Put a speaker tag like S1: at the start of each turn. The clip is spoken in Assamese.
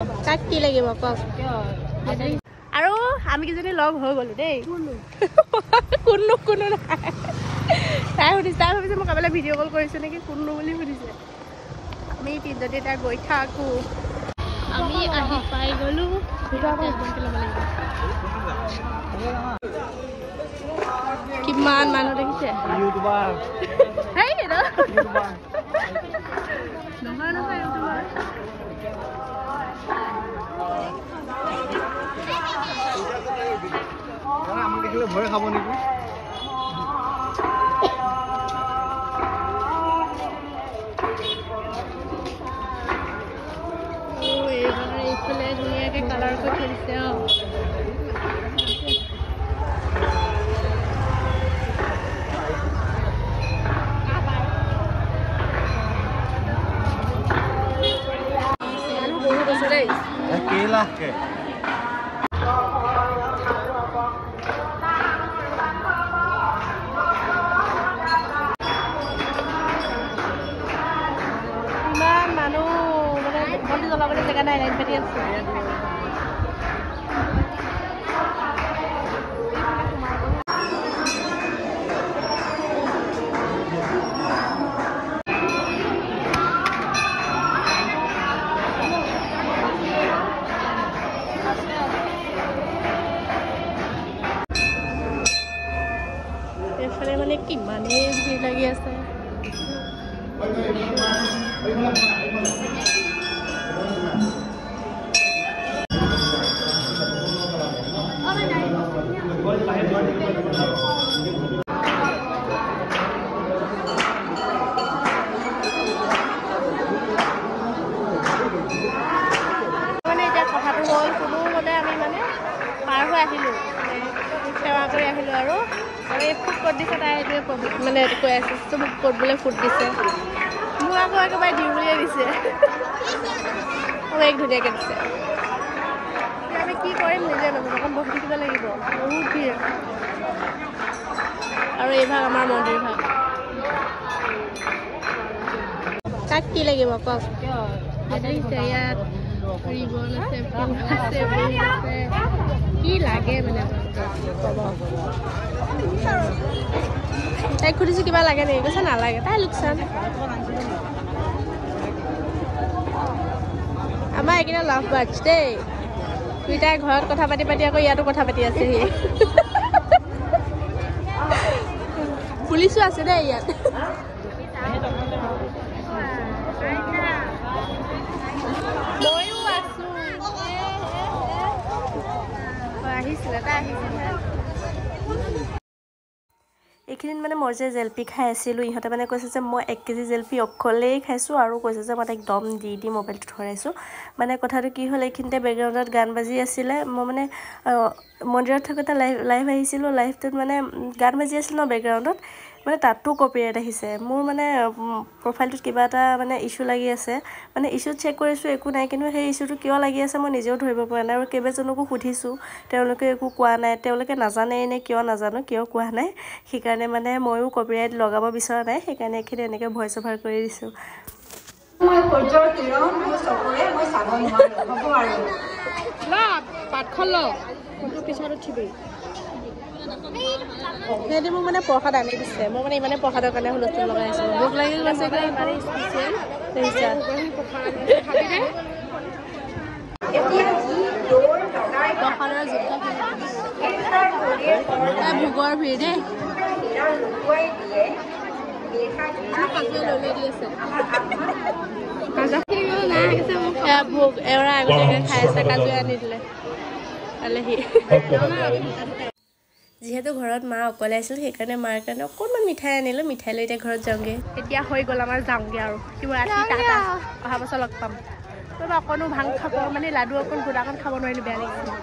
S1: কাক কি লাগিব কওক আৰু আমি কিজনী লগ হৈ গলো দেই কোনো কোনো নাই তাই সুধিছে মই কাবালে ভিডিঅ' কল কৰিছো নেকি কোনো বুলি সুধিছে আমি তিনিজনী তাই গৈ থাকো আমি আহি পাই গলো কিমান মানুহ দেখিছে ইউটিউবাৰ হেই ইউটিউবাৰ নহয় নহয় ইউটিউবাৰ
S2: আমাক দেখিলে ভয় খাব নেকি
S1: এইফালে ধুনীয়াকে কালাৰ কৰি থৈ দিছে বহুত আছে দেই
S2: কেইলাখকে
S1: জ্বলাবলৈ জেগা নাই লাইন পাতি আছে এইফালে মানে কিমানেই ভিৰ লাগি আছে মানে এতিয়া কথাটো হ'ল কোনোমতে আমি মানে পাৰ হৈ আহিলোঁ সেৱা কৰি আহিলোঁ আৰু এই ফুড ক'ত দিছে তাই সেইটোৱে মানে কৈ আছে মোক ক'ত বোলে ফুড দিছে মোক আকৌ একেবাৰে দিওঁ বুলিয়ে দিছে এক ধুনীয়াকৈ দিছে আমি কি কৰিম নিজে নাজানো অকণ বহি থাকিব লাগিব বহুত ভিৰ আৰু এই ভাগ আমাৰ মন্দিৰ ভাগ কাক কি লাগিব কওক ইয়াত ৰিবন আছে ফুল আছে বহি আছে কি লাগে মানে ক'ব তাইক সুধিছোঁ কিবা লাগে নেকি কৈছে নালাগে তাই লোকচান আমাৰ এইকেইটা লাভ বাৰ্ডছ দেই দুইটাই ঘৰত কথা পাতি পাতি আকৌ ইয়াতো কথা পাতি আছেহি পুলিচো আছে দেই ইয়াত ময়ো আছো আহিছিলে তাই আহিছিলে এইখিনিত মানে মই যে জেলপি খাই আছিলোঁ ইহঁতে মানে কৈছে যে মই 1 কেজি জেলপি অকলেই খাইছোঁ আৰু কৈছে যে মই তাইক দম দি মোবাইলটো ধৰাইছোঁ মানে কথাটো কি হ'ল এইখিনিতে বেকগ্ৰাউণ্ডত গান বাজি আছিলে মই মানে মন্দিৰত থাকোঁতে লাইভ আহিছিলোঁ লাইভটোত মানে গান বাজি আছিল ন বেকগ্ৰাউণ্ডত মানে তাতো কপিৰাইট আহিছে মোৰ মানে প্ৰফাইলটোত কিবা এটা মানে ইছ্যু লাগি আছে মানে ইছ্যু চেক কৰিছোঁ একো নাই কিন্তু সেই ইছ্যুটো কিয় লাগি আছে মই নিজেও ধৰিব পৰা নাই আৰু কেইবাজনকো সুধিছোঁ তেওঁলোকে একো কোৱা নাই তেওঁলোকে নাজানেই নে কিয় নাজানো কিয় কোৱা নাই সেইকাৰণে মানে ময়ো কপিৰাইট লগাব বিচৰা নাই সেইকাৰণে এইখিনি এনেকৈ ভইচ অভাৰ কৰি দিছোঁ পাতখন লওক পিছত উঠিবি সিহঁতি মোক মানে প্ৰসাদ আনি দিছে মই মানে ইমানে প্ৰসাদৰ কাৰণে হুলস্থুল লগাই আছোঁ ভোক লাগি গৈছে ইমানে স্পেচিয়েল প্ৰসাদৰ যুদ্ধ ভোগৰ ভিৰ দেই লৈ দি আছে ভোগ এওৰা আগতীয়াকৈ খাই আছে কাজু আনি দিলে আলহী যিহেতু ঘৰত মা অকলে আছিল সেইকাৰণে মাৰ কাৰণে অকণমান মিঠাই আনিলোঁ মিঠাই লৈ এতিয়া ঘৰত যাওঁগৈ এতিয়া হৈ গ'ল আমাৰ যাওঁগৈ আৰু কিবা ৰাতি অহা বছৰ লগ পাম অকণো ভাং খাব মানে লাডু অকণ গোটা অকণ খাব নোৱাৰিলোঁ বেয়া লাগিছে